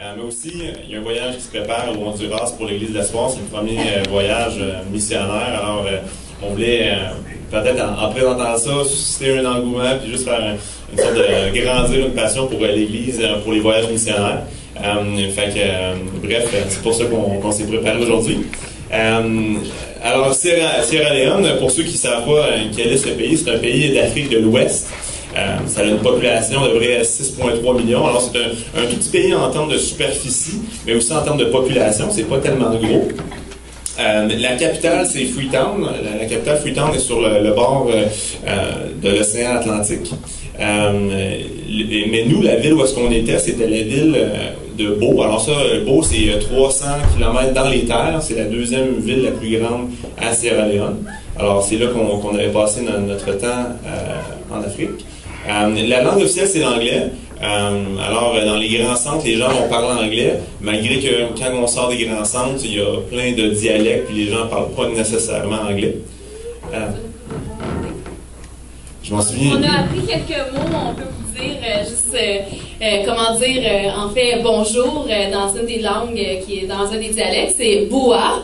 Mais aussi, il y a un voyage qui se prépare au Honduras pour l'Église de l'Espoir. C'est le premier voyage missionnaire. Alors, on voulait, peut-être en présentant ça, susciter un engouement, puis juste faire une sorte de grandir une passion pour l'Église, pour les voyages missionnaires. Bref, c'est pour ça qu'on s'est préparé aujourd'hui. Alors, Sierra Leone, pour ceux qui ne savent pas quel est ce pays, c'est un pays d'Afrique de l'Ouest. Ça a une population de près 6,3 millions. Alors, c'est un tout petit pays en termes de superficie, mais aussi en termes de population. C'est pas tellement gros. La capitale, c'est Freetown. La capitale, Freetown, est sur le bord de l'océan Atlantique. Mais nous, la ville où est-ce qu'on était, c'était la ville de Beau. Alors ça, Beau, c'est 300 km dans les terres. C'est la deuxième ville la plus grande à Sierra Leone. Alors, c'est là qu'on avait passé notre temps en Afrique. La langue officielle, c'est l'anglais. Alors, dans les grands centres, les gens vont parler anglais, malgré que quand on sort des grands centres, il y a plein de dialectes, puis les gens ne parlent pas nécessairement anglais. Je m'en souviens. On a appris quelques mots, on peut vous dire comment dire, en fait, bonjour dans une des langues qui est dans un des dialectes, c'est boa.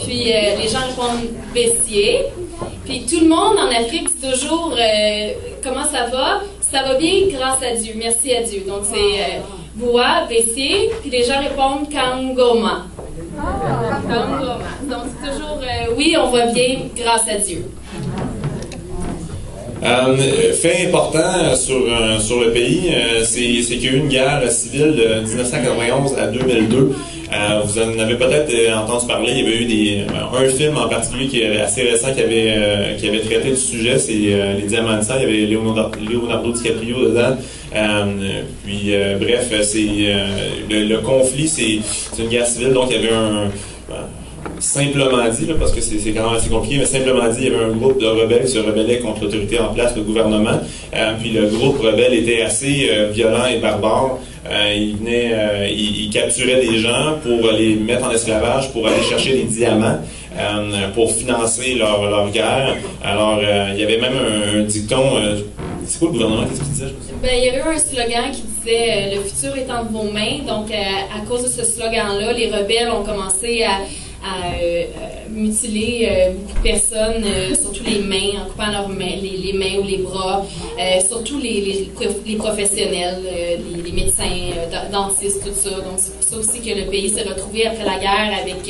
Puis les gens répondent bessier. Puis tout le monde en Afrique dit toujours comment ça va? Ça va bien grâce à Dieu, merci à Dieu. Donc c'est boa, bessier, puis les gens répondent kangoma. Kangoma. Donc c'est toujours oui, on va bien grâce à Dieu. Fait important sur le pays, c'est qu'il y a eu une guerre civile de 1991 à 2002. Vous en avez peut-être entendu parler. Il y avait eu un film en particulier qui est assez récent qui avait traité le sujet. C'est Les Diamants de sang. Il y avait Leonardo DiCaprio dedans. Bref, c'est le conflit, c'est une guerre civile. Donc il y avait simplement dit, là, parce que c'est quand même assez compliqué, mais simplement dit, il y avait un groupe de rebelles qui se rebellaient contre l'autorité en place, le gouvernement. Puis le groupe rebelle était assez violent et barbare. Il capturait des gens pour les mettre en esclavage, pour aller chercher des diamants, pour financer leur guerre. Alors, il y avait même un dicton. C'est quoi le gouvernement? Qu'est-ce qu'il disait? Il y avait eu un slogan qui disait « Le futur est entre vos mains ». Donc, à cause de ce slogan-là, les rebelles ont commencé à mutiler beaucoup de personnes, surtout les mains, en coupant leurs mains, les mains ou les bras, surtout les professionnels, les médecins, dentistes, tout ça. Donc c'est pour ça aussi que le pays s'est retrouvé après la guerre avec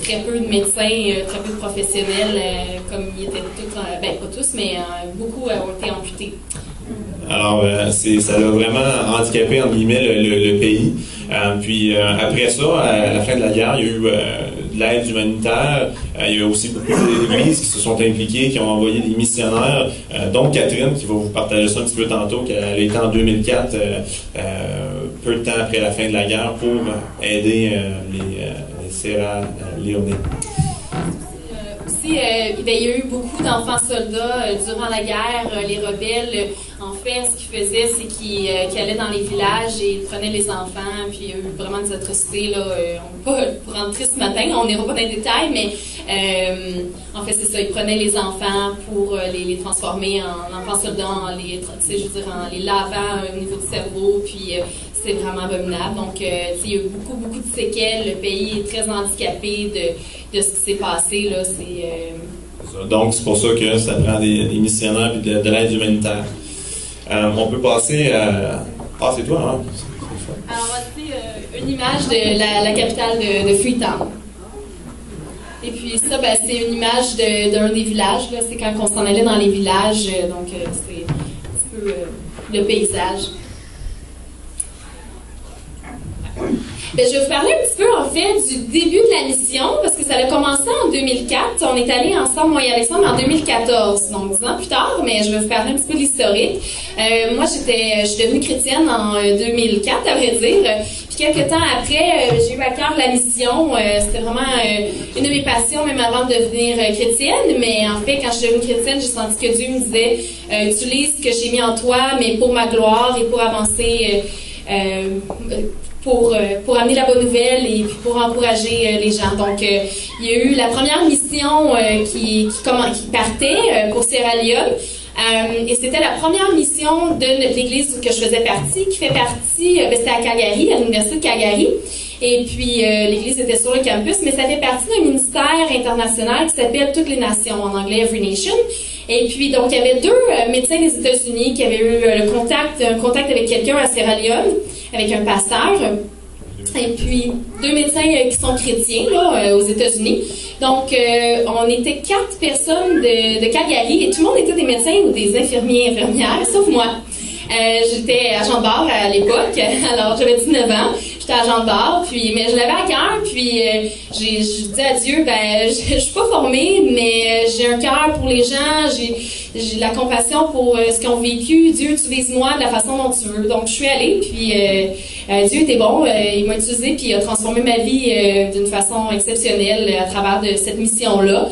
très peu de médecins, très peu de professionnels, comme ils étaient tous, pas tous, mais beaucoup ont été amputés. Alors, ça a vraiment handicapé, entre guillemets, le pays. Après ça, à la fin de la guerre, il y a eu de l'aide humanitaire. Il y a aussi beaucoup d'églises qui se sont impliquées, qui ont envoyé des missionnaires, dont Catherine, qui va vous partager ça un petit peu tantôt, qu'elle a été en 2004, peu de temps après la fin de la guerre, pour aider les Sierra Leone. Il y a eu beaucoup d'enfants soldats durant la guerre. Les rebelles, en fait, ce qu'ils faisaient, c'est qu'ils allaient dans les villages et ils prenaient les enfants. Puis il y a eu vraiment des atrocités. Là, on ne va pas rentrer ce matin, on n'ira pas dans les détails, mais en fait, c'est ça. Ils prenaient les enfants pour les transformer en enfants soldats, en les lavant au niveau du cerveau. Puis c'est vraiment abominable. Donc, il y a eu beaucoup de séquelles. Le pays est très handicapé de ce qui s'est passé. Là. Donc, c'est pour ça que ça prend des missionnaires et de l'aide humanitaire. On peut passer à... Ah, c'est toi, hein? Alors, voici une image de la capitale de Freetown. Et puis ça, c'est une image d'un des villages. Là. C'est quand on s'en allait dans les villages. Donc, c'est un petit peu le paysage. Je vais vous parler un petit peu, en fait, du début de la mission, parce que ça a commencé en 2004. On est allés ensemble, moi et Alexandre, en 2014, donc 10 ans plus tard, mais je vais vous parler un petit peu de l'historique. Moi, je suis devenue chrétienne en 2004, à vrai dire. Puis quelques temps après, j'ai eu à cœur la mission. C'était vraiment une de mes passions, même avant de devenir chrétienne. Mais en fait, quand je suis devenue chrétienne, j'ai senti que Dieu me disait utilise ce que j'ai mis en toi, mais pour ma gloire et pour avancer... pour amener la bonne nouvelle et puis pour encourager les gens. Donc, il y a eu la première mission qui partait pour Sierra Leone. Et c'était la première mission de l'église que je faisais partie, qui fait partie, c'était à Calgary, à l'université de Calgary. Et puis, l'église était sur le campus, mais ça fait partie d'un ministère international qui s'appelle Toutes les Nations, en anglais Every Nation. Et puis, donc, il y avait deux médecins des États-Unis qui avaient eu un contact avec quelqu'un à Sierra Leone, avec un pasteur. Et puis, deux médecins qui sont chrétiens, là, aux États-Unis. Donc, on était 4 personnes de Calgary, et tout le monde était des médecins ou des infirmières, sauf moi. J'étais agent de bar à l'époque, alors j'avais 19 ans, j'étais agent de bar, mais je l'avais à cœur, puis je dis à Dieu, je suis pas formée, mais j'ai un cœur pour les gens, j'ai de la compassion pour ce qu'ils ont vécu. Dieu, utilise-moi de la façon dont tu veux. Donc je suis allée, puis Dieu était bon, il m'a utilisé, puis il a transformé ma vie d'une façon exceptionnelle à travers de cette mission-là.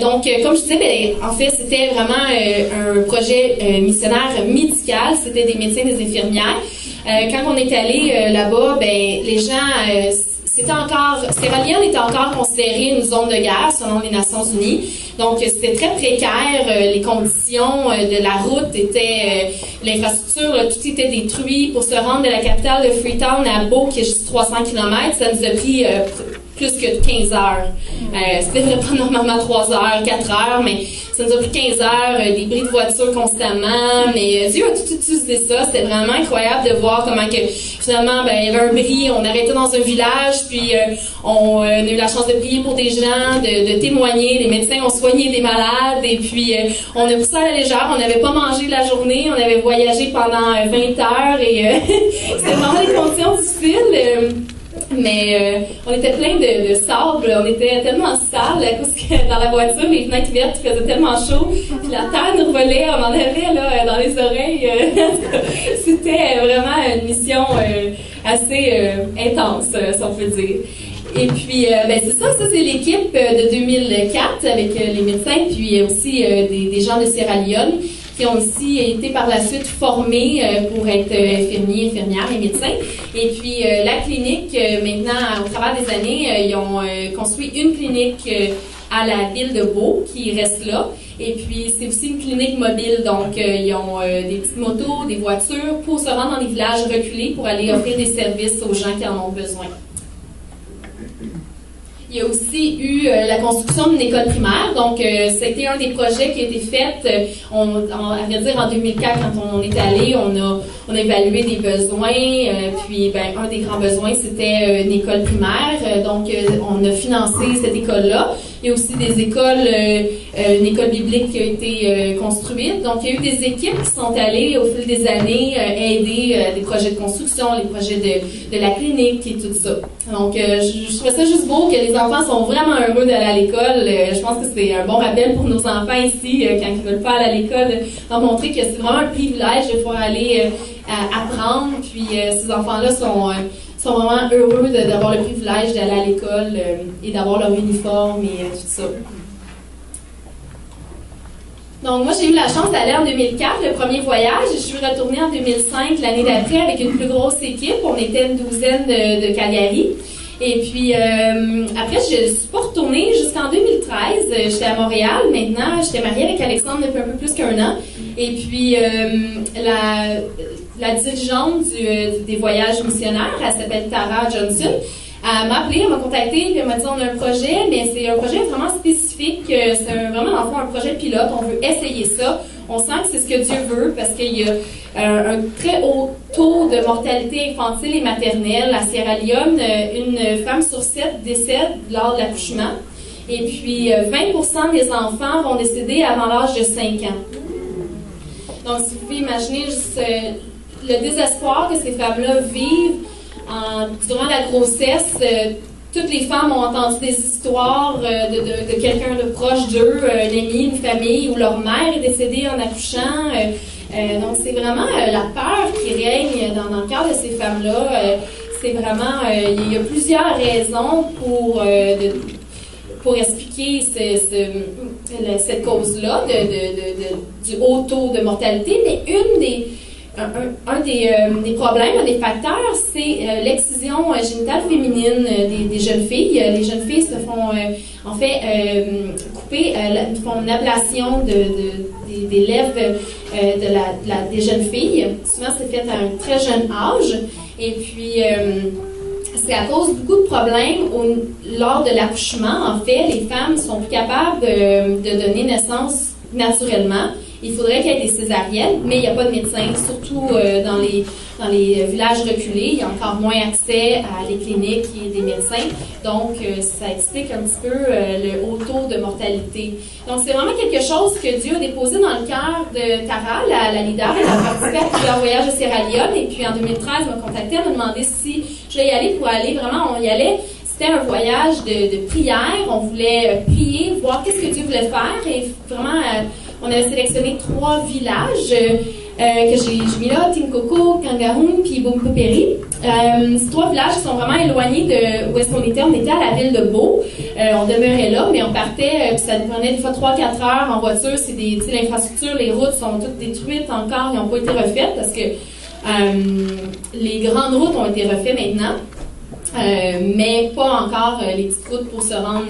Donc, comme je disais, en fait, c'était vraiment un projet missionnaire médical. C'était des médecins, des infirmières. Quand on est allé là-bas, les gens, Sierra Leone était encore considérée une zone de guerre selon les Nations Unies. Donc, c'était très précaire. Les conditions de la route étaient, l'infrastructure, tout était détruit. Pour se rendre de la capitale de Freetown à Bow, qui est juste 300 km, ça nous a pris plus que 15 heures. C'était vraiment normalement 3 heures, 4 heures, mais ça nous a pris 15 heures, des bris de voiture constamment, mais Dieu a tout utilisé ça. C'était vraiment incroyable de voir comment que finalement, il y avait un bris, on arrêtait dans un village, puis on a eu la chance de prier pour des gens, de témoigner, les médecins ont soigné des malades, et puis on a pris ça à la légère, on n'avait pas mangé la journée, on avait voyagé pendant 20 heures, et c'était vraiment des conditions difficiles. Mais on était plein de sable, on était tellement sale parce que dans la voiture, les fenêtres ouvertes, il faisait tellement chaud, puis la terre nous volait, on en avait là, dans les oreilles. C'était vraiment une mission assez intense, si on peut dire. Et puis, c'est ça c'est l'équipe de 2004 avec les médecins, puis aussi des gens de Sierra Leone qui ont aussi été par la suite formés pour être infirmiers, infirmières et médecins. Et puis, la clinique, maintenant, au travers des années, ils ont construit une clinique à la ville de Bow, qui reste là. Et puis, c'est aussi une clinique mobile, donc ils ont des petites motos, des voitures pour se rendre dans des villages reculés pour aller offrir des services aux gens qui en ont besoin. Il y a aussi eu la construction d'une école primaire. Donc, c'était un des projets qui a été fait, à vrai dire, en 2004, quand on est allé, on a évalué des besoins. Puis, un des grands besoins, c'était une école primaire. Donc, on a financé cette école-là. Il y a aussi des écoles, une école biblique qui a été construite. Donc, il y a eu des équipes qui sont allées, au fil des années, aider des projets de construction, les projets de la clinique et tout ça. Donc, je trouvais ça juste beau que les enfants sont vraiment heureux d'aller à l'école. Je pense que c'est un bon rappel pour nos enfants ici, quand ils veulent pas aller à l'école, de montrer que c'est vraiment un privilège de pouvoir aller apprendre. Puis, ces enfants-là sont vraiment heureux d'avoir le privilège d'aller à l'école et d'avoir leur uniforme et tout ça. Donc, moi, j'ai eu la chance d'aller en 2004, le premier voyage. Je suis retournée en 2005, l'année d'après, avec une plus grosse équipe. On était une douzaine de Calgary. Et puis, après, je ne suis pas retournée jusqu'en 2013. J'étais à Montréal maintenant. J'étais mariée avec Alexandre depuis un peu plus qu'1 an. Et puis, la dirigeante des voyages missionnaires, elle s'appelle Tara Johnson. Elle m'a appelé, elle m'a contacté, puis elle m'a dit on a un projet, mais c'est un projet vraiment spécifique. C'est vraiment, dans le fond, un projet pilote. On veut essayer ça. On sent que c'est ce que Dieu veut parce qu'il y a un très haut taux de mortalité infantile et maternelle. À Sierra Leone, une femme sur 7 décède lors de l'accouchement. Et puis, 20% des enfants vont décéder avant l'âge de 5 ans. Donc, si vous pouvez imaginer juste le désespoir que ces femmes-là vivent durant la grossesse. Toutes les femmes ont entendu des histoires de quelqu'un de proche d'eux, un ami, une famille, où leur mère est décédée en accouchant. Donc, c'est vraiment la peur qui règne dans le cœur de ces femmes-là. C'est vraiment... il y a plusieurs raisons pour expliquer cette cause-là du haut taux de mortalité, mais un des problèmes, un des facteurs, c'est l'excision génitale féminine des jeunes filles. Les jeunes filles se font couper, font une ablation des d'élèves des jeunes filles. Souvent, c'est fait à un très jeune âge. Et puis, ça cause beaucoup de problèmes lors de l'accouchement. En fait, les femmes sont plus capables de donner naissance naturellement. Il faudrait qu'il y ait des césariennes, mais il n'y a pas de médecin, surtout dans les villages reculés. Il y a encore moins accès à les cliniques et des médecins. Donc, ça explique un petit peu le haut taux de mortalité. Donc, c'est vraiment quelque chose que Dieu a déposé dans le cœur de Tara, la leader. Elle a participé à plusieurs voyages de Sierra Leone. Et puis, en 2013, elle m'a contactée, elle m'a demandé si je voulais y aller pour aller. Vraiment, on y allait. C'était un voyage de prière. On voulait prier, voir qu'est-ce que Dieu voulait faire. Et vraiment, on avait sélectionné 3 villages que j'ai mis là, Tinkoko, Kangaroun, puis Bumpeperi. Ces 3 villages qui sont vraiment éloignés de où est-ce qu'on était. On était à la ville de Beau. On demeurait là, mais on partait, puis ça nous prenait des fois 3-4 heures en voiture. C'est l'infrastructure, les routes sont toutes détruites encore, ils n'ont pas été refaites parce que les grandes routes ont été refaites maintenant. Mais pas encore les petites routes pour se rendre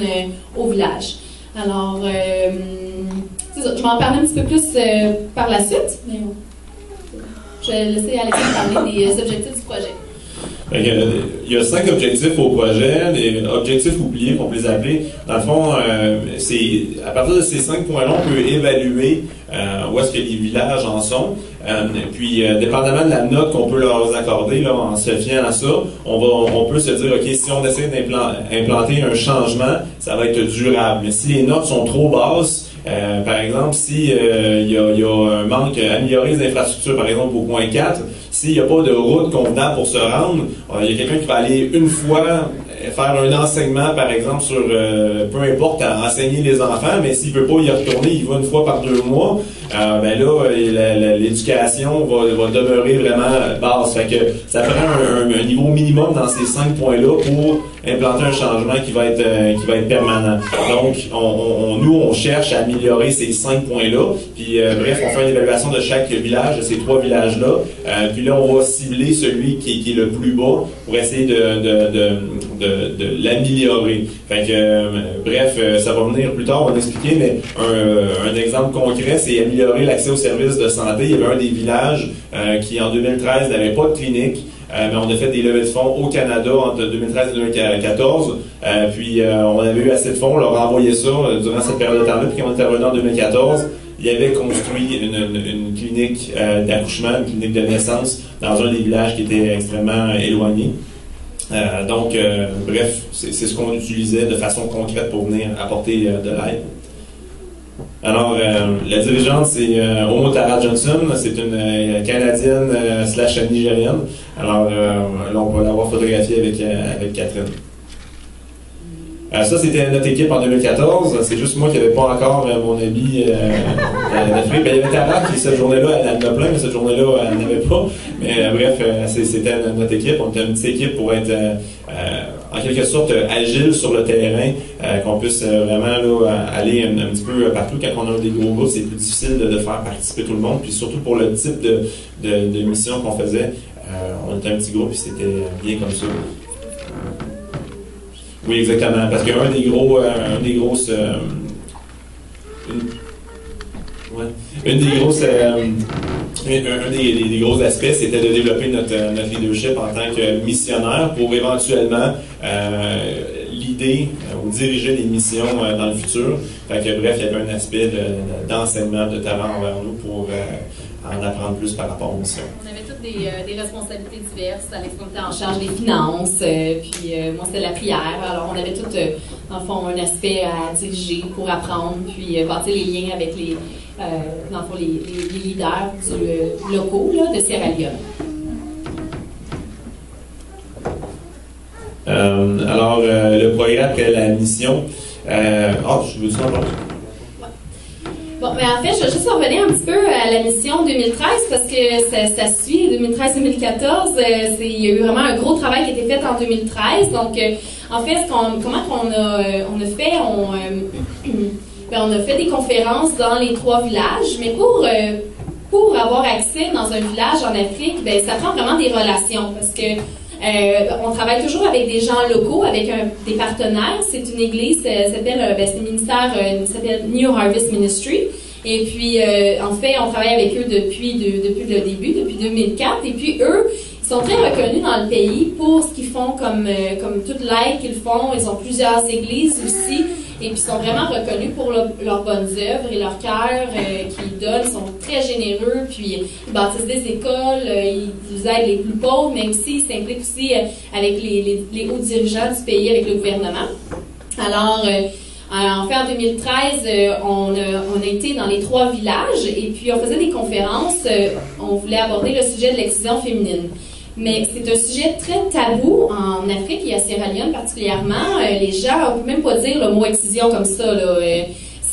au village. Alors, c'est ça, je vais en parler un petit peu plus par la suite, mais bon. Je vais laisser Alexandre parler des objectifs du projet. Il y a 5 objectifs au projet, des objectifs oubliés qu'on peut les appeler. Dans le fond, à partir de ces 5 points-là, on peut évaluer où est-ce que les villages en sont. Puis, dépendamment de la note qu'on peut leur accorder, là, en se fiant à ça, on peut se dire, OK, si on essaie d'implanter un changement, ça va être durable. Mais si les notes sont trop basses, par exemple, si il y a un manque, améliorer les infrastructures, par exemple, au point 4, s'il n'y a pas de route convenable pour se rendre, il y a quelqu'un qui va aller une fois faire un enseignement, par exemple, sur, peu importe, à enseigner les enfants, mais s'il ne peut pas y retourner, il va une fois par 2 mois, ben là, l'éducation va demeurer vraiment basse. Fait que ça prend un niveau minimum dans ces 5 points-là pour implanter un changement qui va être permanent. Donc, nous, on cherche à améliorer ces 5 points-là. Puis, bref, on fait une évaluation de chaque village, de ces 3 villages-là. Puis là, on va cibler celui qui est le plus bas pour essayer de l'améliorer. Fait que, bref, ça va venir plus tard, on va expliquer, mais un exemple concret, c'est améliorer l'accès aux services de santé. Il y avait un des villages qui, en 2013, n'avait pas de clinique. Mais on a fait des levées de fonds au Canada entre 2013 et 2014. Puis on avait eu assez de fonds, on leur a envoyé ça durant cette période de temps-là. Puis quand on est revenu en 2014, il avait construit une clinique d'accouchement, une clinique de naissance dans un des villages qui était extrêmement éloigné. Donc, bref, c'est ce qu'on utilisait de façon concrète pour venir apporter de l'aide. Alors, la dirigeante, c'est Omo Tara Johnson. C'est une Canadienne / Nigérienne. Alors, là, on va l'avoir photographiée avec Catherine. Ça, c'était notre équipe en 2014. C'est juste moi qui n'avais pas encore mon habit d'Afrique. Il y avait Tara qui, cette journée-là, elle en a plein, mais cette journée-là, elle n'avait pas. Mais bref, c'était notre équipe. On était une petite équipe pour être en quelque sorte agile sur le terrain, qu'on puisse vraiment là, aller un petit peu partout. Quand on a des gros groupes, c'est plus difficile de faire participer tout le monde. Puis surtout pour le type de mission qu'on faisait, on était un petit groupe et c'était bien comme ça. Oui, exactement. Parce qu'un des gros aspects, c'était de développer notre leadership en tant que missionnaire pour éventuellement l'idée ou diriger des missions dans le futur. Fait que, bref, il y avait un aspect d'enseignement, de talent envers nous pour en apprendre plus par rapport aux missions. On avait toutes des responsabilités diverses. Alex était en charge des finances, puis moi c'était la prière. Alors on avait tout, dans le fond, un aspect à diriger pour apprendre, puis bâtir les liens avec dans le fond, les leaders locaux là, de Sierra Leone. Alors, le programme après la mission. Je veux-tu en parler? Bon, mais en fait, je vais juste revenir un petit peu à la mission 2013 parce que ça suit 2013-2014. Il y a eu vraiment un gros travail qui a été fait en 2013. Donc, en fait, comment on a fait? On a fait des conférences dans les 3 villages, mais pour avoir accès dans un village en Afrique, ça prend vraiment des relations parce que on travaille toujours avec des gens locaux, avec des partenaires. C'est une église, c'est un ministère, s'appelle New Harvest Ministry. Et puis, en fait, on travaille avec eux depuis le début, depuis 2004. Et puis, eux, ils sont très reconnus dans le pays pour ce qu'ils font comme toute l'aide qu'ils font. Ils ont plusieurs églises aussi. Et puis, ils sont vraiment reconnus pour leurs bonnes œuvres et leur cœur qu'ils donnent. Ils sont très généreux. Puis, ils bâtissent des écoles, ils aident les plus pauvres, mais aussi, ils s'impliquent aussi avec les hauts dirigeants du pays, avec le gouvernement. Alors, en fait, en 2013, on a été dans les 3 villages et puis on faisait des conférences. On voulait aborder le sujet de l'excision féminine. Mais c'est un sujet très tabou en Afrique et à Sierra Leone particulièrement. Les gens ne peuvent même pas dire le mot excision comme ça.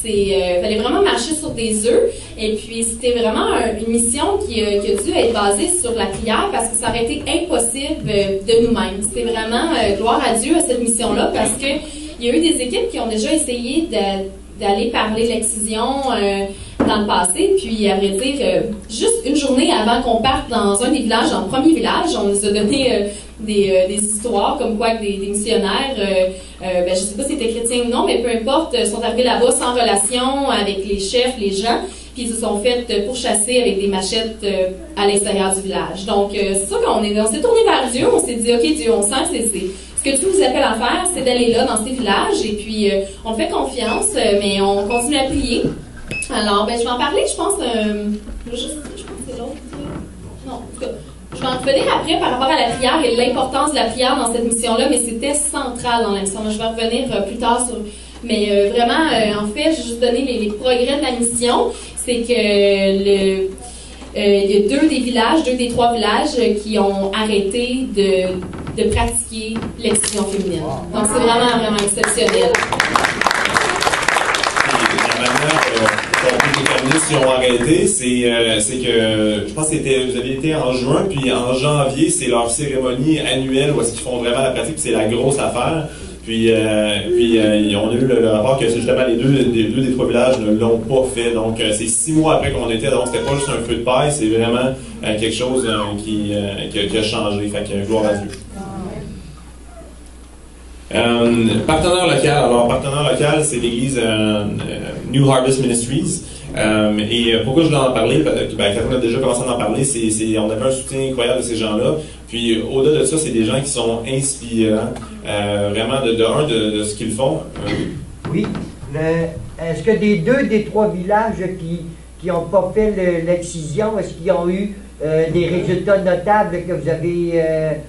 Fallait vraiment marcher sur des œufs. Et puis, c'était vraiment une mission qui a dû être basée sur la prière parce que ça aurait été impossible de nous-mêmes. C'était vraiment gloire à Dieu à cette mission-là parce que il y a eu des équipes qui ont déjà essayé d'aller parler l'excision dans le passé, puis à vrai dire, juste une journée avant qu'on parte dans un des villages, dans le premier village, on nous a donné des histoires comme quoi que des missionnaires, je sais pas si c'était chrétien ou non, mais peu importe, sont arrivés là-bas sans relation avec les chefs, les gens, puis ils se sont fait pourchasser avec des machettes à l'extérieur du village. Donc, c'est ça qu'on s'est tourné vers Dieu, on s'est dit, OK, Dieu, on sent que ce que Dieu vous appelle à faire, c'est d'aller là, dans ces villages, et puis on fait confiance, mais on continue à prier. Alors, je vais en parler, je pense, je pense que c'est l'autre. Non, en tout cas, je vais en revenir après par rapport à la prière et l'importance de la prière dans cette mission-là, mais c'était central dans la mission. Je vais revenir plus tard sur... Mais vraiment, en fait, je vais juste donner les progrès de la mission. C'est que il y a 2 des 3 villages qui ont arrêté de pratiquer l'excision féminine. Donc, c'est vraiment, vraiment exceptionnel. La manière qu'on peut déterminer si on a arrêté, c'est que je pense que vous avez été en juin, puis en janvier, c'est leur cérémonie annuelle où est-ce qu'ils font vraiment la pratique, puis c'est la grosse affaire. Puis on a eu le rapport que c'est justement les deux des 3 villages ne l'ont pas fait. Donc c'est 6 mois après qu'on était, donc c'était pas juste un feu de paille, c'est vraiment quelque chose qui a changé. Fait que gloire à Dieu. Partenaire local. Alors, partenaire local, c'est l'église New Harvest Ministries. Et pourquoi je voulais en parler? Quand on a déjà commencé à en parler, on avait un soutien incroyable de ces gens-là. Puis, au-delà de ça, c'est des gens qui sont inspirants, vraiment de ce qu'ils font. Oui. Est-ce que des 3 villages qui n'ont pas fait l'excision, est-ce qu'ils ont eu des résultats notables que vous avez...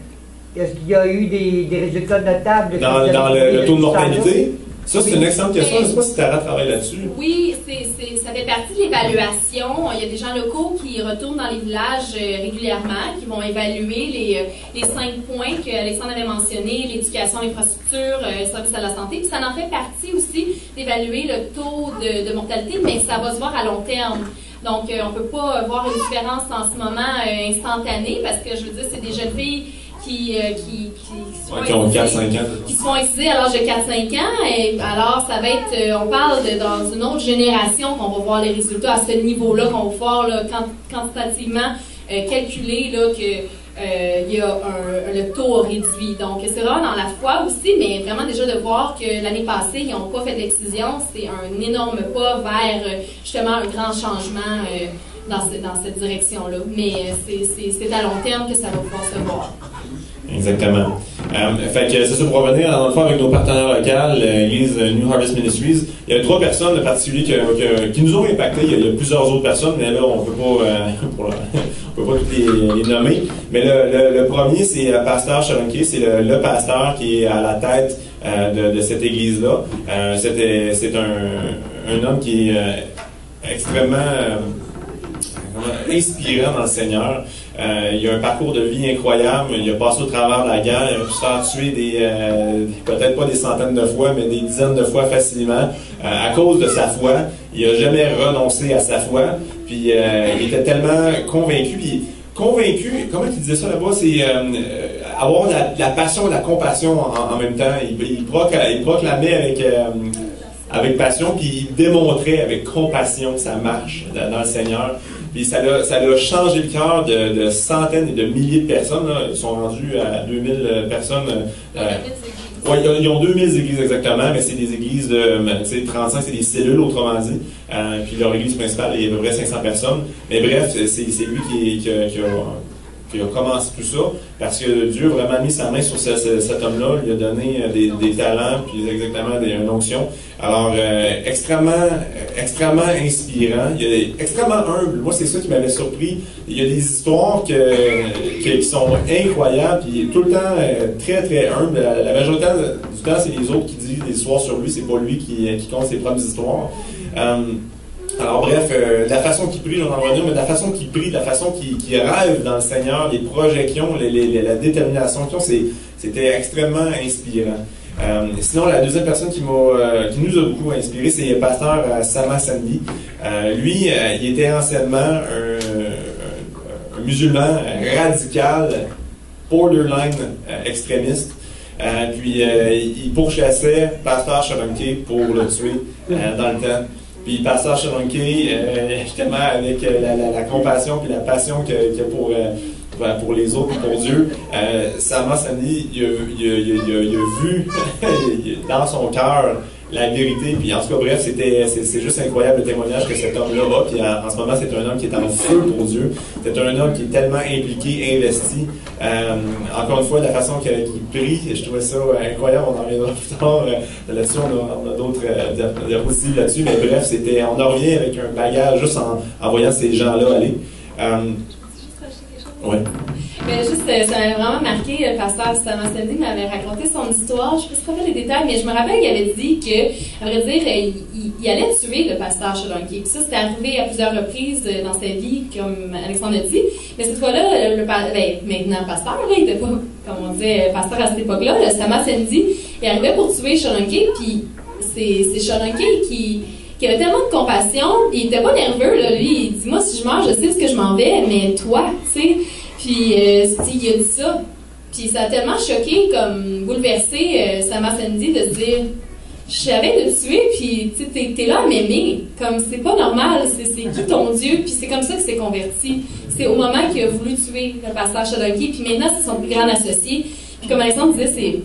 Est-ce qu'il y a eu des résultats notables dans le taux de mortalité? Ça, c'est une excellente question. Je ne sais pas si Tara travaille là-dessus. Oui, ça fait partie de l'évaluation. Il y a des gens locaux qui retournent dans les villages régulièrement, qui vont évaluer les 5 points qu'Alexandre avait mentionnés, l'éducation, l'infrastructure, le service à la santé. Puis ça en fait partie aussi d'évaluer le taux de mortalité, mais ça va se voir à long terme. Donc, on ne peut pas voir une différence en ce moment instantanée, parce que, je veux dire, c'est des jeunes filles qui ont 4-5 ans. Qui se font exciser à l'âge de 4-5 ans. Et alors, ça va être, on parle dans une autre génération qu'on va voir les résultats à ce niveau-là, qu'on va pouvoir quantitativement calculer que y a le taux réduit. Donc, c'est vraiment dans la foi aussi, mais vraiment déjà de voir que l'année passée, ils n'ont pas fait d'excision, c'est un énorme pas vers justement un grand changement dans cette direction-là. Mais c'est à long terme que ça va pouvoir se voir. Exactement. Fait que c'est ça, pour revenir dans le fond avec nos partenaires locaux, l'église New Harvest Ministries. Il y a 3 personnes en particulier qui nous ont impacté. Il y a plusieurs autres personnes, mais là, on peut pas toutes les nommer. Mais le premier, c'est Pasteur Charonquet. C'est le pasteur qui est à la tête de cette église-là. C'est un homme qui est extrêmement inspirant dans le Seigneur. Il a un parcours de vie incroyable. Il a passé au travers de la guerre. Il a pu se faire tuer peut-être pas des centaines de fois, mais des dizaines de fois facilement. À cause de sa foi, il n'a jamais renoncé à sa foi. Puis il était tellement convaincu. Puis convaincu, comment il disait ça là-bas, c'est avoir la passion et la compassion en même temps. Il proclamait avec passion, puis il démontrait avec compassion sa marche dans le Seigneur. Puis ça a changé le cœur de centaines et de milliers de personnes. Là. Ils sont rendus à 2000 personnes. Ouais, ils ont 2000 églises exactement, mais c'est des églises de, tu sais, 35, c'est des cellules, autrement dit. Puis leur église principale, il y a à peu près 500 personnes. Mais bref, c'est lui qui a commencé tout ça, parce que Dieu a vraiment mis sa main sur cet homme-là, lui a donné des talents, puis exactement une onction. Alors, extrêmement inspirant, il est extrêmement humble. Moi, c'est ça qui m'avait surpris. Il y a des histoires qui sont incroyables, puis tout le temps très, très humble. La majorité du temps, c'est les autres qui disent des histoires sur lui, c'est pas lui qui compte ses propres histoires. Alors bref, la façon qu'il prie, j'en en reviens, mais la façon qu'il prie, la façon qu'il rêve dans le Seigneur, les projections, la détermination qu'ils ont, c'était extrêmement inspirant. Sinon, la deuxième personne qui nous a beaucoup inspiré, c'est le pasteur Sama Sandy. Lui, il était anciennement un musulman radical, borderline extrémiste. Puis il pourchassait pasteur Shalonke pour le tuer dans le temps. Puis pasteur Shalonke, justement avec la compassion et la passion qu'il a pour les autres et pour Dieu, Sama Sandy, il a vu dans son cœur la vérité. Puis en tout cas, bref, c'est juste incroyable le témoignage que cet homme-là a. Puis en ce moment, c'est un homme qui est en feu pour Dieu. C'est un homme qui est tellement impliqué, investi. Encore une fois, la façon qu'il prie, je trouvais ça incroyable. On en reviendra plus tard là-dessus. On a d'autres diapositives là-dessus. Mais bref, on en revient avec un bagage juste en voyant ces gens-là aller. Ouais. Mais juste, ça m'a vraiment marqué, le pasteur Sama Sandy m'avait raconté son histoire, je ne sais pas si tu te rappelles les détails, mais je me rappelle qu'il avait dit que, à vrai dire, il allait tuer le pasteur Shalonke. Puis ça, c'était arrivé à plusieurs reprises dans sa vie, comme Alexandre a dit. Mais cette fois-là, maintenant pasteur, là, il n'était pas, comme on disait, pasteur à cette époque-là, le Sama Sandy, il arrivait pour tuer Shalonke, puis c'est Shalonke qui avait tellement de compassion, puis il était pas nerveux, là, lui, il dit, moi, si je meurs, je sais où ce que je m'en vais, mais toi, tu sais, puis il a dit ça, puis ça a tellement choqué, comme bouleversé Sama Sandy de se dire, je savais de tuer, puis tu sais, t'es là à m'aimer, comme c'est pas normal, c'est qui ton Dieu, puis c'est comme ça que c'est converti, c'est au moment qu'il a voulu tuer le pasteur Shalonke, puis maintenant c'est son plus grand associé, puis comme Alexandre disait,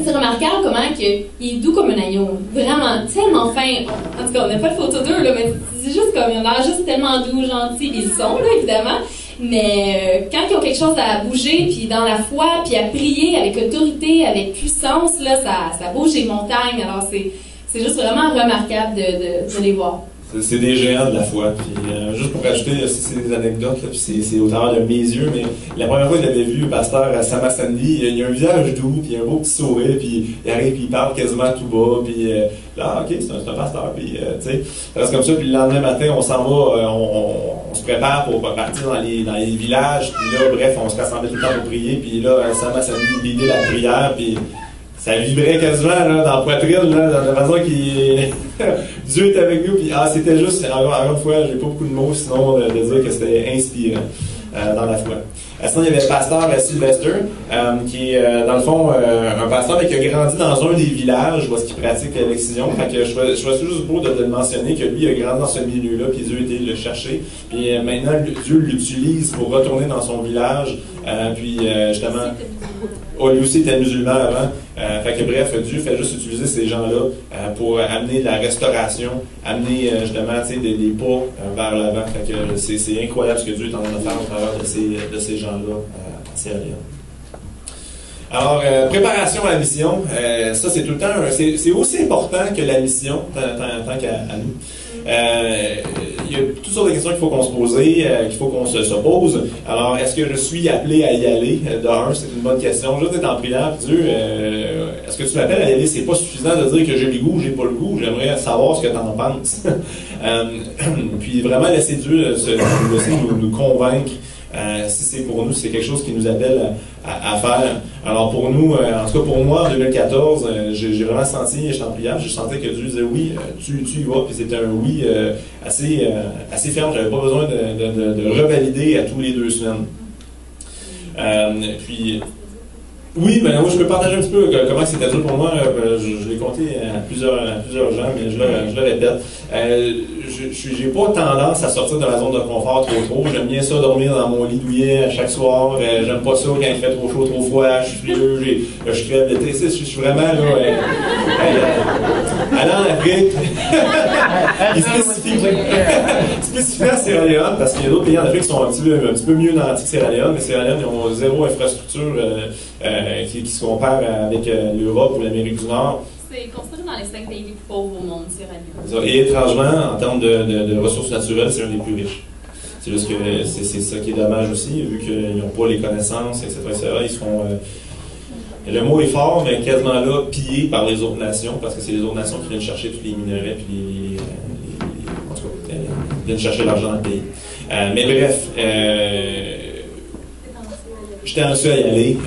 c'est remarquable comment il est doux comme un agneau. Vraiment, tellement fin. En tout cas, on n'a pas de photo d'eux, là, mais c'est juste comme, ils ont l'air juste tellement doux, gentils. Ils sont, là, évidemment. Mais quand ils ont quelque chose à bouger, puis dans la foi, puis à prier avec autorité, avec puissance, là, ça bouge les montagnes. Alors, c'est juste vraiment remarquable de les voir. C'est des géants de la foi. Puis, juste pour rajouter, c'est des anecdotes, là, puis c'est au travers de mes yeux, mais la première fois que je l'avais vu, le pasteur Sama Sandy, il a un visage doux, puis un beau petit sourire, puis il arrive, puis il parle quasiment tout bas, puis là, ok, c'est un pasteur, puis tu sais, ça reste comme ça, puis le lendemain matin, on s'en va, on se prépare pour partir dans les villages, puis là, bref, on se rassemblait tout le temps pour prier, puis là, Sama Sandy l'idée la prière, puis ça vibrait quasiment là, dans la poitrine, là, dans la façon qu'il Dieu est avec nous. Puis c'était juste, encore une fois, j'ai pas beaucoup de mots sinon de dire que c'était inspirant dans la foi. Sinon, il y avait le pasteur Sylvester, qui est dans le fond un pasteur qui a grandi dans un des villages où est-ce qu'il pratique l'excision. Fait que je trouvais juste beau de le mentionner que lui il a grandi dans ce milieu-là, puis Dieu a été le chercher. Puis maintenant, Dieu l'utilise pour retourner dans son village. Puis justement, lui aussi était musulman avant. Fait que bref, Dieu fait juste utiliser ces gens-là pour amener de la restauration, amener justement des pas vers l'avant. Fait que c'est incroyable ce que Dieu est en train de faire au travers de ces gens-là en Sierra Leone. Alors, préparation à la mission, ça c'est tout le temps, c'est aussi important que la mission, tant qu'à nous. Il y a toutes sortes de questions qu'il faut qu'on se pose, qu'il faut qu'on se pose. Alors, est-ce que je suis appelé à y aller? C'est une bonne question. Juste être en prière, Dieu, est-ce que tu m'appelles à y aller? C'est pas suffisant de dire que j'ai le goût ou j'ai pas le goût. J'aimerais savoir ce que tu en penses. Puis vraiment laisser Dieu nous convaincre. Si c'est pour nous, c'est quelque chose qui nous appelle à faire. Alors pour nous, en tout cas pour moi, en 2014, j'ai vraiment senti, j'étais en prière, je sentais que Dieu disait oui, tu y vas, puis c'était un oui assez ferme, j'avais pas besoin de revalider à tous les 2 semaines. Puis oui, ben moi je peux partager un petit peu comment c'était dur pour moi. Je l'ai compté à plusieurs gens, mais je le répète. j'ai pas tendance à sortir de la zone de confort trop. J'aime bien ça dormir dans mon lit douillet à chaque soir. J'aime pas ça quand il fait trop chaud, trop froid. Je suis frileux, je crève l'été. Je suis vraiment là. Aller en Afrique, il spécifie à Sierra Leone, parce qu'il y a d'autres pays en Afrique qui sont un petit peu mieux nantis que Sierra Leone, mais Sierra Leone, ils ont zéro infrastructure qui se compare avec l'Europe ou l'Amérique du Nord. C'est considéré dans les 5 pays les plus pauvres au monde, Sierra Leone. Et étrangement, en termes de ressources naturelles, c'est un des plus riches. C'est juste que c'est ça qui est dommage aussi, vu qu'ils n'ont pas les connaissances, etc. Ils seront... le mot est fort, mais quasiment là, pillé par les autres nations, parce que c'est les autres nations qui viennent chercher tous les minerais, puis en tout cas, viennent chercher l'argent dans le pays. Mais bref, j'étais anxieux à y aller,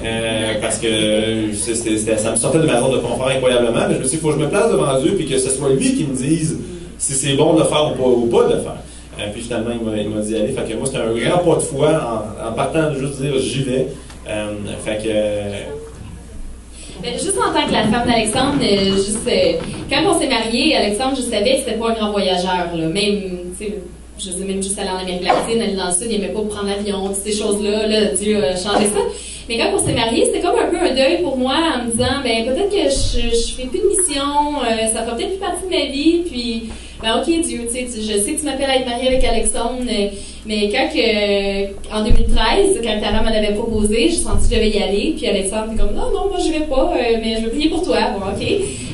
parce que ça me sortait de ma zone de confort incroyablement, mais je me suis dit, il faut que je me place devant Dieu, puis que ce soit lui qui me dise si c'est bon de le faire ou pas de le faire. Puis finalement, il m'a dit aller. Fait que moi, c'était un grand pas de foi en partant de juste dire j'y vais. Fait que. Juste en tant que la femme d'Alexandre, quand on s'est mariés, Alexandre, je savais que c'était pas un grand voyageur. Là. Même, je sais, même juste aller en Amérique latine, aller dans le sud, il n'aimait pas prendre l'avion, toutes ces choses-là. Là, Dieu a changé ça. Mais quand on s'est mariés, c'était comme un peu un deuil pour moi en me disant, ben peut-être que je ferai plus de mission, ça fera peut-être plus partie de ma vie, puis ben ok Dieu, tu sais, je sais que tu m'appelles à être mariée avec Alexandre, mais en 2013, quand Tara me l'avait proposé, j'ai senti que je devais y aller, puis Alexandre était comme non, moi je vais pas, mais je vais prier pour toi, bon ok.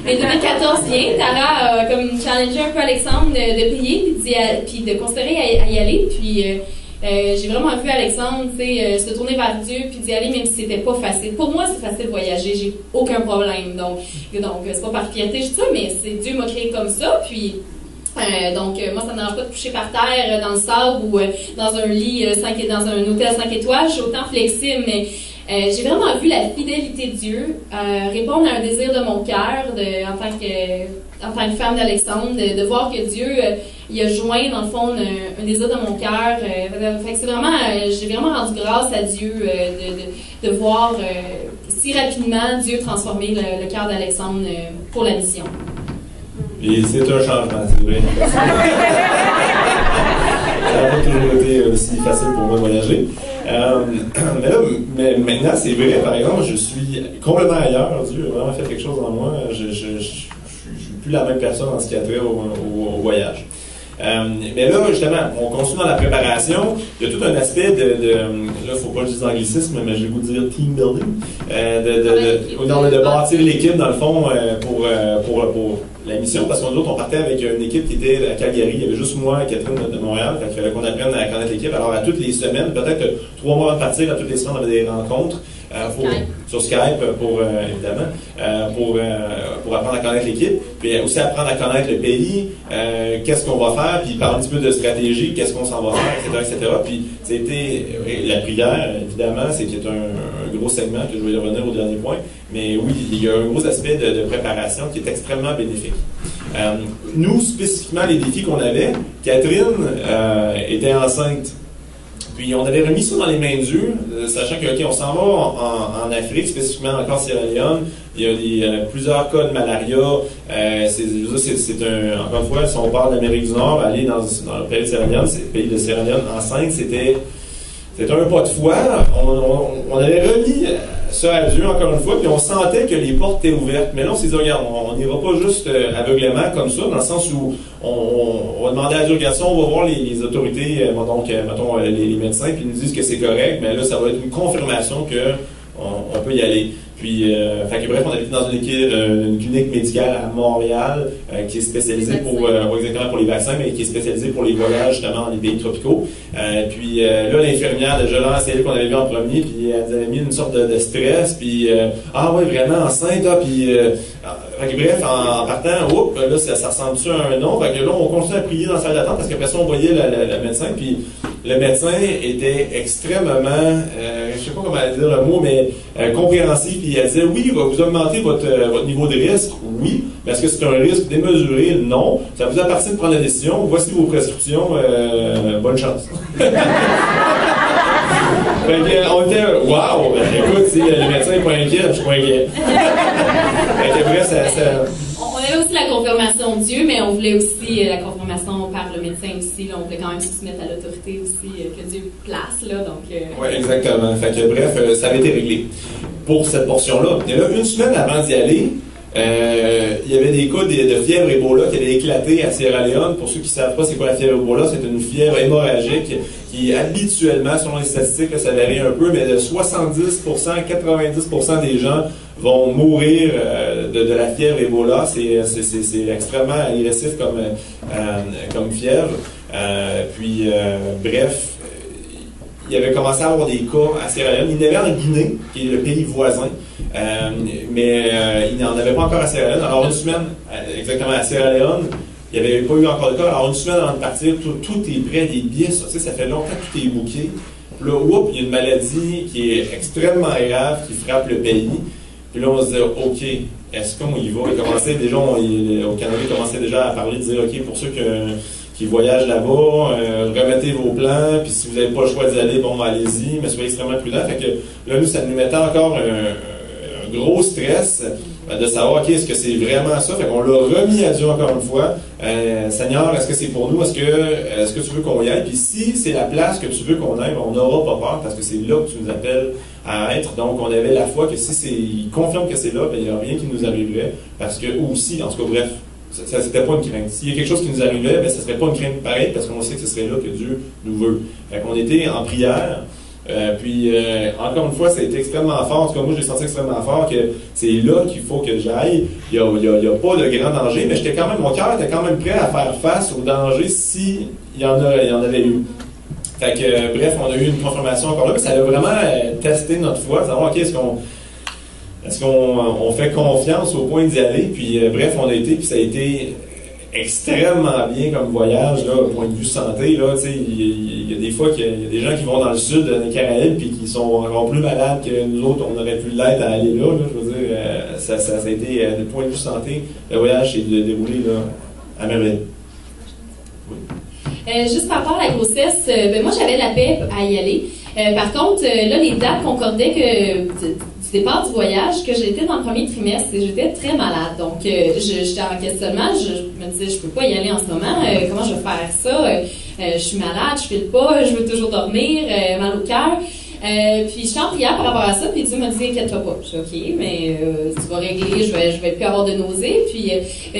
Mais 2014 vient, Tara a comme challengé un peu Alexandre de prier, puis de considérer à y aller, puis j'ai vraiment vu Alexandre, tu sais, se tourner vers Dieu puis d'y aller même si c'était pas facile. Pour moi, c'est facile de voyager, j'ai aucun problème. Donc c'est pas par fierté, je dis ça, mais c'est Dieu m'a créé comme ça. Puis moi, ça me dérange pas de coucher par terre dans le sable ou dans un lit dans un hôtel 5 étoiles. Je suis autant flexible, mais j'ai vraiment vu la fidélité de Dieu répondre à un désir de mon cœur en tant que femme d'Alexandre, de voir que Dieu il a joint dans le fond un désir de mon cœur. Fait que c'est vraiment, j'ai vraiment rendu grâce à Dieu de voir si rapidement Dieu transformer le cœur d'Alexandre pour la mission. Et c'est un changement, c'est vrai. Ça n'a pas toujours été aussi facile pour moi de voyager. Mais maintenant, c'est vrai, par exemple, je suis complètement ailleurs. Dieu a vraiment fait quelque chose en moi. Je suis plus la même personne en ce qui a trait au voyage. Mais là, justement, on continue dans la préparation. Il y a tout un aspect là, il ne faut pas juste d'anglicisme, mais je vais vous dire team building. De bâtir l'équipe, dans le fond, pour la mission, parce que nous autres, on partait avec une équipe qui était à Calgary. Il y avait juste moi et Catherine de Montréal. Fait qu'il fallait qu'on apprenne à connaître l'équipe. Alors, à toutes les semaines, peut-être 3 mois avant de partir, à toutes les semaines, on avait des rencontres. Sur Skype, évidemment, pour apprendre à connaître l'équipe, puis aussi apprendre à connaître le pays, qu'est-ce qu'on va faire, puis parler un petit peu de stratégie, qu'est-ce qu'on s'en va faire, etc. Puis c'était la prière, évidemment, c'est un gros segment que je vais y revenir au dernier point, mais oui, il y a un gros aspect de préparation qui est extrêmement bénéfique. Nous, spécifiquement, les défis qu'on avait, Catherine était enceinte. Puis on avait remis ça dans les mains de Dieu, sachant que, on s'en va en Afrique, spécifiquement encore Sierra Leone. Il y a plusieurs cas de malaria. Encore une fois, si on parle d'Amérique du Nord, aller dans le pays de Sierra Leone, c'est le pays de Sierra Leone enceinte, c'était un pas de foi. On avait remis ça à Dieu, encore une fois, puis on sentait que les portes étaient ouvertes. Mais là, on s'est dit, regarde, on n'ira pas juste aveuglément comme ça, dans le sens où on va demander à Dieu, regarde ça, on va voir les autorités, mettons les médecins, puis ils nous disent que c'est correct, mais là, ça va être une confirmation qu'on peut y aller. Puis, bref, on était dans une clinique médicale à Montréal qui est spécialisée exactement pour les vaccins, mais qui est spécialisée pour les voyages justement dans les pays tropicaux. Puis là, l'infirmière, déjà là, c'est elle qu'on avait vu en premier, puis elle nous avait mis une sorte de stress, puis ah ouais, vraiment enceinte, puis bref, en partant, là, ça ressemble-tu à un nom? Fait que là, on continue à prier dans la salle d'attente, parce qu'après ça, on voyait le médecin, puis le médecin était extrêmement, je sais pas comment dire le mot, mais compréhensif. Puis elle disait, oui, va vous augmenter votre niveau de risque. Oui. Mais est-ce que c'est un risque démesuré? Non. Ça vous appartient de prendre la décision. Voici vos prescriptions. Bonne chance. On était, waouh! Écoute, si le médecin n'est pas inquiet, je suis pas inquiet. Bref, on avait aussi la confirmation de Dieu, mais on voulait aussi la confirmation par le médecin aussi. Là, on voulait quand même se soumettre à l'autorité aussi que Dieu place. Là, donc, Oui, exactement. Fait que, bref, ça avait été réglé pour cette portion-là. Et là, une semaine avant d'y aller, il y avait des cas de fièvre Ebola qui avaient éclaté à Sierra Leone. Pour ceux qui ne savent pas c'est quoi la fièvre Ebola, c'est une fièvre hémorragique qui habituellement, selon les statistiques, là, ça varie un peu, mais de 70%, 90% des gens vont mourir de la fièvre Ebola. C'est extrêmement agressif comme fièvre. Bref, il avait commencé à avoir des cas à Sierra Leone. Il y en avait en Guinée, qui est le pays voisin, mais il n'en avait pas encore à Sierra Leone. Alors, une semaine, exactement à Sierra Leone, il n'y avait pas eu encore de cas. Alors, une semaine avant de partir, tout est prêt, des billets, ça fait longtemps que tout est booké. Puis là, il y a une maladie qui est extrêmement grave, qui frappe le pays. Puis là, on se dit, OK, est-ce qu'on y va? Au Canada, ils commençaient déjà à parler, de dire, OK, pour ceux qui voyagent là-bas, remettez vos plans, puis si vous n'avez pas le choix d'y aller, bon, allez-y, mais soyez extrêmement prudents. Fait que là, nous, ça nous mettait encore un gros stress de savoir, OK, est-ce que c'est vraiment ça? Fait qu'on l'a remis à Dieu encore une fois. Seigneur, est-ce que c'est pour nous? Est-ce que tu veux qu'on y aille? Puis si c'est la place que tu veux qu'on aille, on n'aura pas peur parce que c'est là que tu nous appelles à être. Donc, on avait la foi que si il confirme que c'est là, ben, il n'y a rien qui nous arriverait. Parce que, ou aussi, en tout cas, bref, ça c'était pas une crainte. S'il y a quelque chose qui nous arrivait, ben, ça serait pas une crainte pareille parce qu'on sait que ce serait là que Dieu nous veut. Fait qu'on était en prière. Encore une fois, ça a été extrêmement fort. En tout cas, moi, j'ai senti extrêmement fort que c'est là qu'il faut que j'aille. Il y a pas de grand danger, mais mon cœur était quand même prêt à faire face au danger s'il y en avait eu. Fait que, bref, on a eu une confirmation encore là, mais ça a vraiment testé notre foi, savoir, OK, est-ce qu'on fait confiance au point d'y aller? Puis, bref, on a été, puis ça a été extrêmement bien comme voyage, là, au point de vue santé. Là, il y a des fois qu'il y a des gens qui vont dans le sud des Caraïbes puis qui sont encore plus malades que nous autres, on aurait pu l'être à aller là. Je veux dire, ça a été, du point de vue santé, le voyage s'est déroulé là, à merveille. Juste par rapport à la grossesse, moi j'avais la paix à y aller. Par contre, là, les dates concordaient du départ du voyage, que j'étais dans le premier trimestre et j'étais très malade. Donc, j'étais en questionnement, je me disais, je peux pas y aller en ce moment, comment je vais faire ça? Je suis malade, je file pas, je veux toujours dormir, mal au cœur. Puis je suis en prière par rapport à ça, puis Dieu m'a dit, inquiète-toi pas. Je suis OK, mais tu vas régler, je vais plus avoir de nausées. Puis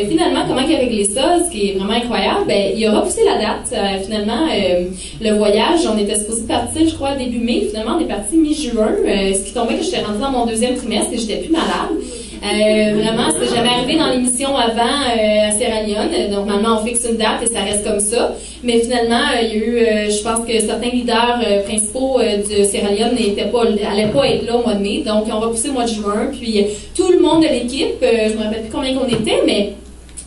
finalement, comment il a réglé ça, ce qui est vraiment incroyable, il a repoussé la date. Finalement, le voyage, on était supposé partir, je crois, début mai. Finalement, on est parti mi-juin, ce qui tombait que j'étais rendue dans mon deuxième trimestre et j'étais plus malade. Vraiment, c'était jamais arrivé dans l'émission avant à Sierra Leone. Normalement, on fixe une date et ça reste comme ça. Mais finalement, il y a eu, je pense que certains leaders principaux de Sierra Leone allaient pas être là au mois de mai. Donc, ils ont repoussé le mois de juin. Puis, tout le monde de l'équipe, je me rappelle plus combien qu'on était, mais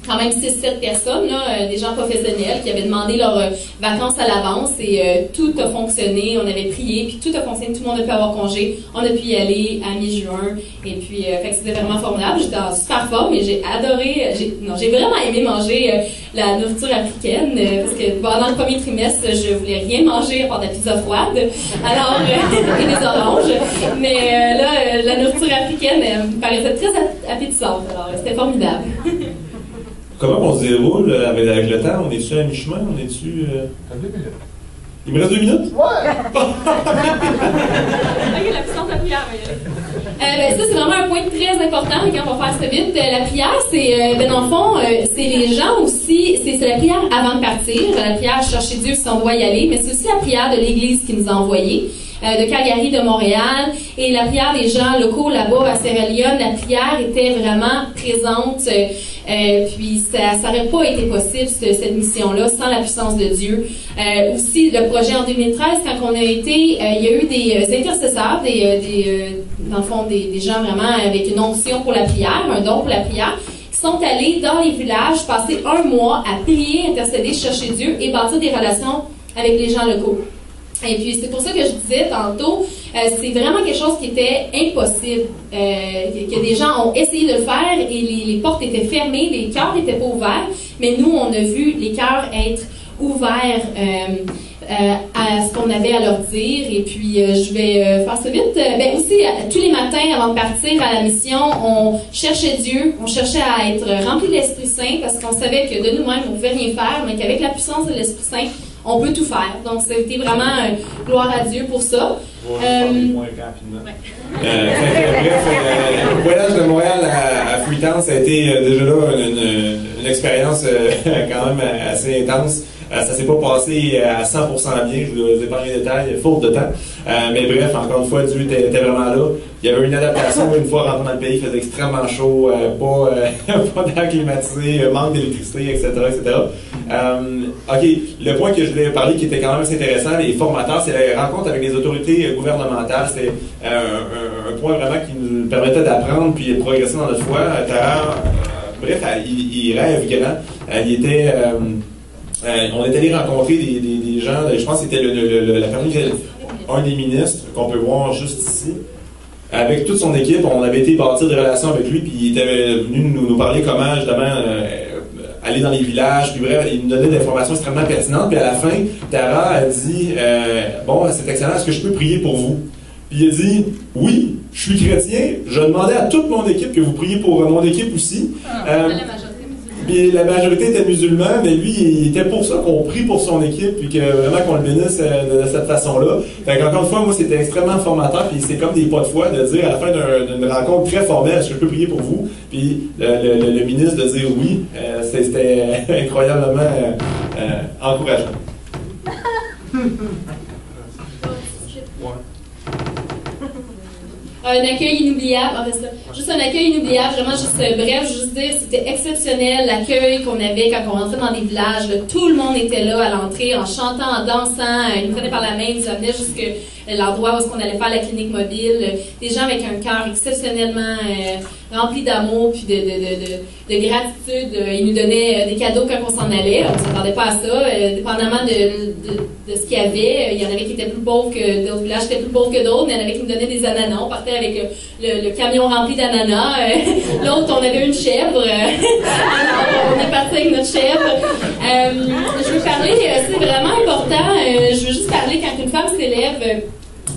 quand même 6-7 personnes, là, des gens professionnels qui avaient demandé leurs vacances à l'avance et tout a fonctionné. On avait prié, puis tout a fonctionné. Tout le monde a pu avoir congé. On a pu y aller à mi-juin. Et puis, fait que c'était vraiment formidable. J'étais en super forme et j'ai adoré, j'ai vraiment aimé manger la nourriture africaine parce que pendant le premier trimestre, je voulais rien manger à part de la pizza froide. Alors, et des oranges. Mais là, la nourriture africaine me paraissait très appétissante. Alors, c'était formidable. Comment on se déroule avec le temps? On est-tu à mi-chemin? On est-tu... 2 minutes. Il me reste 2 minutes? Ouais! La puissance de la prière. Ça, c'est vraiment un point très important quand on va faire ça vite. La prière, c'est, dans le fond, c'est les gens aussi, c'est la prière avant de partir, la prière chercher Dieu si on doit y aller, mais c'est aussi la prière de l'Église qui nous a envoyés. De Calgary, de Montréal, et la prière des gens locaux là-bas à Sierra Leone, la prière était vraiment présente, puis ça n'aurait pas été possible, cette mission-là, sans la puissance de Dieu. Aussi, le projet en 2013, quand on a été, il y a eu des intercesseurs, dans le fond, des gens vraiment avec une onction pour la prière, un don pour la prière, qui sont allés dans les villages, passer 1 mois à prier, intercéder, chercher Dieu et bâtir des relations avec les gens locaux. Et puis, c'est pour ça que je disais tantôt, c'est vraiment quelque chose qui était impossible, que des gens ont essayé de le faire et les portes étaient fermées, les cœurs n'étaient pas ouverts, mais nous, on a vu les cœurs être ouverts à ce qu'on avait à leur dire. Et puis, je vais faire ça vite. Ben aussi, tous les matins, avant de partir à la mission, on cherchait Dieu, on cherchait à être rempli de l'Esprit Saint, parce qu'on savait que de nous-mêmes, on ne pouvait rien faire, mais qu'avec la puissance de l'Esprit Saint, on peut tout faire. Donc, ça a été vraiment gloire à Dieu pour ça. Le voyage de Montréal à Freetown, ça a été déjà là une expérience quand même assez intense. Ça s'est pas passé à 100% bien, je vous épargne les détails, faute de temps. Mais bref, encore une fois, Dieu était vraiment là. Il y avait une adaptation, une fois rentré dans le pays, il faisait extrêmement chaud, pas d'air climatisé, manque d'électricité, etc., etc. OK, le point que je voulais parler qui était quand même assez intéressant et formateur, c'est la rencontre avec les autorités gouvernementales. C'était un point vraiment qui nous permettait d'apprendre puis de progresser dans notre foi. Tara, bref, il rêve grand. Il était... on est allé rencontrer des gens, je pense que c'était la famille un des ministres qu'on peut voir juste ici. Avec toute son équipe, on avait été bâtir des relations avec lui, puis il était venu nous parler comment justement aller dans les villages, puis bref, il nous donnait des informations extrêmement pertinentes. Puis à la fin, Tara a dit bon, c'est excellent, est-ce que je peux prier pour vous? Puis il a dit oui, je suis chrétien, je demandais à toute mon équipe que vous priez pour mon équipe aussi. Puis la majorité était musulmane, mais lui, il était pour ça qu'on prie pour son équipe, puis que vraiment qu'on le bénisse de cette façon-là. Fait qu'encore une fois, moi, c'était extrêmement formateur, puis c'est comme des pas de foi de dire à la fin d'une rencontre très formelle, est-ce que je peux prier pour vous? Puis le ministre de dire oui, c'était incroyablement encourageant. Un accueil inoubliable, juste un accueil inoubliable, vraiment juste bref, juste dire, c'était exceptionnel l'accueil qu'on avait quand on rentrait dans des villages, là, tout le monde était là à l'entrée en chantant, en dansant, ils nous prenaient par la main, ils nous amenaient jusqu'à l'endroit où est-ce qu'on allait faire la clinique mobile, des gens avec un cœur exceptionnellement rempli d'amour puis de gratitude, ils nous donnaient des cadeaux quand on s'en allait, on ne s'attendait pas à ça, dépendamment de ce qu'il y avait, il y en avait qui étaient plus pauvres que d'autres villages qui étaient plus pauvres que d'autres, mais il y en avait qui nous donnaient des ananas, on partait avec le camion rempli d'ananas, l'autre on avait une chèvre, alors on est parti avec notre chèvre. Je veux parler, c'est vraiment important, je veux juste parler quand une femme s'élève,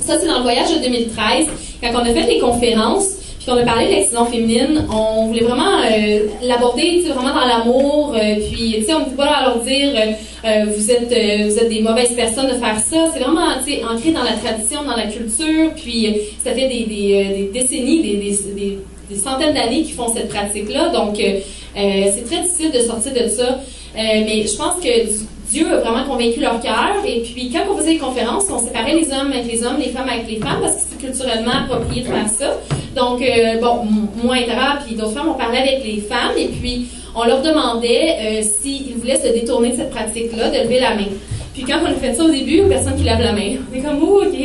ça c'est dans le voyage de 2013, quand on a fait les conférences, puis qu'on a parlé de l'excision féminine, on voulait vraiment l'aborder vraiment dans l'amour, puis tu sais, on ne peut pas leur dire vous êtes des mauvaises personnes de faire ça, c'est vraiment ancré dans la tradition, dans la culture, puis ça fait des décennies, des centaines d'années qu'ils font cette pratique-là, donc c'est très difficile de sortir de ça, mais je pense que Dieu a vraiment convaincu leur cœur. Et puis, quand on faisait les conférences, on séparait les hommes avec les hommes, les femmes avec les femmes, parce que c'est culturellement approprié de faire ça. Donc, moi et Tara, puis d'autres femmes, on parlait avec les femmes, et puis on leur demandait s'ils voulaient se détourner de cette pratique-là, de lever la main. Puis quand on a fait ça au début, personne qui lève la main. On est comme, oh, OK,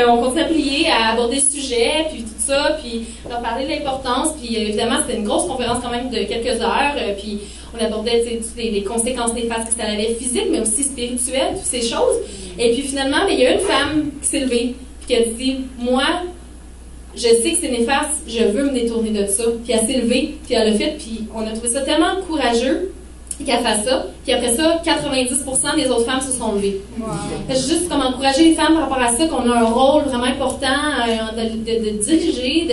on continue à plier, à aborder le sujet, puis tout ça, puis leur parler de l'importance. Puis évidemment, c'était une grosse conférence quand même de quelques heures, puis on abordait toutes les conséquences néfastes que ça avait physiques, mais aussi spirituelles, toutes ces choses. Et puis finalement, il y a une femme qui s'est levée, puis qui a dit, moi, je sais que c'est néfaste, je veux me détourner de ça. Puis elle s'est levée, puis elle l'a fait, puis on a trouvé ça tellement courageux qu'elle fasse ça. Puis après ça, 90% des autres femmes se sont levées. Wow. Juste comme encourager les femmes par rapport à ça, qu'on a un rôle vraiment important de diriger,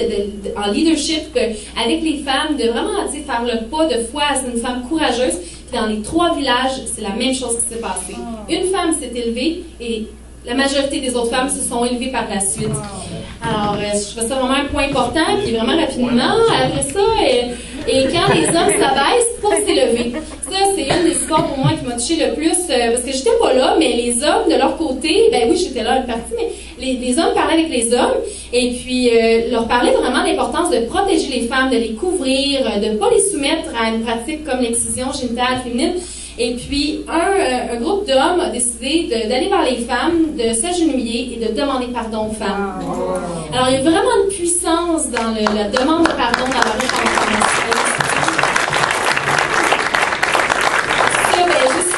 en leadership avec les femmes, de vraiment faire le pas de foi à une femme courageuse. Puis dans les 3 villages, c'est la même chose qui s'est passée. Une femme s'est élevée et la majorité des autres femmes se sont élevées par la suite. Alors, je trouve ça vraiment un point important, puis vraiment rapidement, après ça, et quand les hommes s'abaissent pour s'élever. Ça, c'est une des histoires pour moi qui m'a touchée le plus, parce que j'étais pas là, mais les hommes, de leur côté, ben oui, j'étais là une partie, mais les hommes parlaient avec les hommes, et puis leur parlaient vraiment de l'importance de protéger les femmes, de les couvrir, de ne pas les soumettre à une pratique comme l'excision génitale féminine. Et puis, un groupe d'hommes a décidé d'aller vers les femmes, de s'agenouiller et de demander pardon aux femmes. Alors, il y a vraiment une puissance dans la demande de pardon dans la repentance. Ça, juste,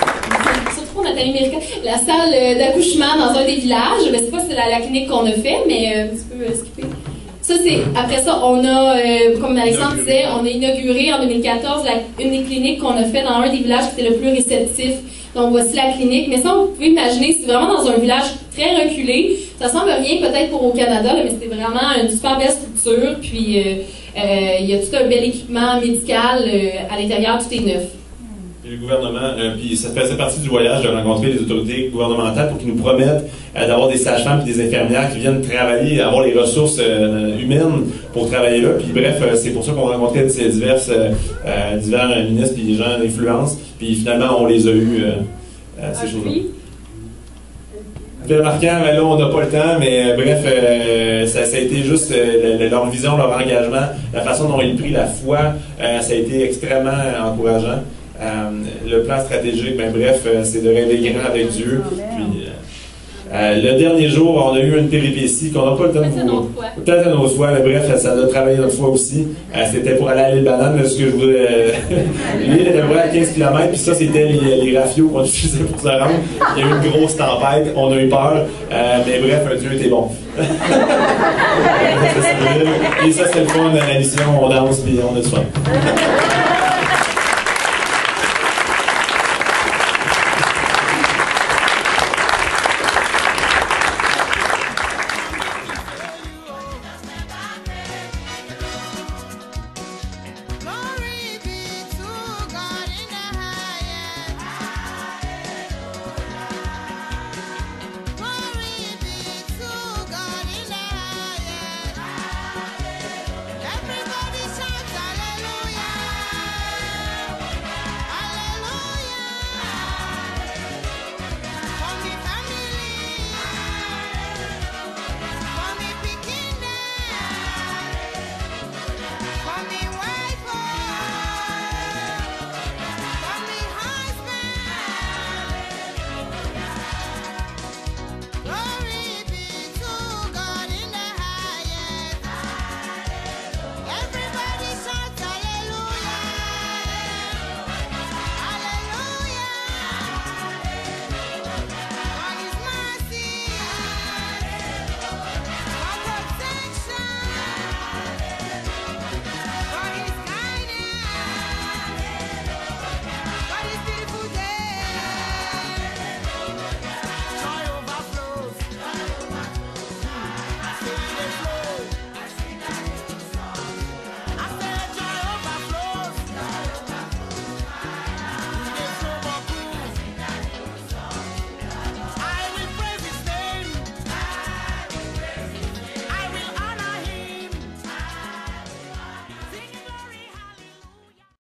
surtout Nathalie Mérica, la salle d'accouchement dans un des villages, je ne sais pas si c'est la clinique qu'on a fait, mais tu peux skipper. Ça, c'est, après ça, on a, comme Alexandre disait, on a inauguré en 2014 une des cliniques qu'on a fait dans un des villages qui était le plus réceptif Donc voici la clinique. Mais ça, vous pouvez imaginer, c'est vraiment dans un village très reculé. Ça semble rien peut-être pour au Canada, là, mais c'est vraiment une super belle structure. Puis il y a tout un bel équipement médical à l'intérieur, tout est neuf. Et le gouvernement, puis ça faisait partie du voyage de rencontrer les autorités gouvernementales pour qu'ils nous promettent d'avoir des sages-femmes et des infirmières qui viennent travailler, avoir les ressources humaines pour travailler là. Puis bref, c'est pour ça qu'on rencontrait divers ministres et des gens d'influence. Puis finalement, on les a eus, ces choses-là. Bien marquant, mais là, on n'a pas le temps, mais bref, ça a été juste leur vision, leur engagement, la façon dont ils prient la foi, ça a été extrêmement encourageant. Le plan stratégique, ben bref, c'est de rêver grand avec Dieu. Puis, le dernier jour, on a eu une péripétie qu'on n'a pas le temps de vous... Peut-être une autre fois, mais bref, ça a travaillé notre fois aussi. C'était pour aller à l'île Banane, ce que je voulais... L'île était vraiment à 15 km, puis ça, c'était les rafios qu'on utilisait pour se rendre. Il y a eu une grosse tempête, on a eu peur, mais bref, Dieu était bon. Et ça, c'est le fun de la mission, on danse, puis on a du fun.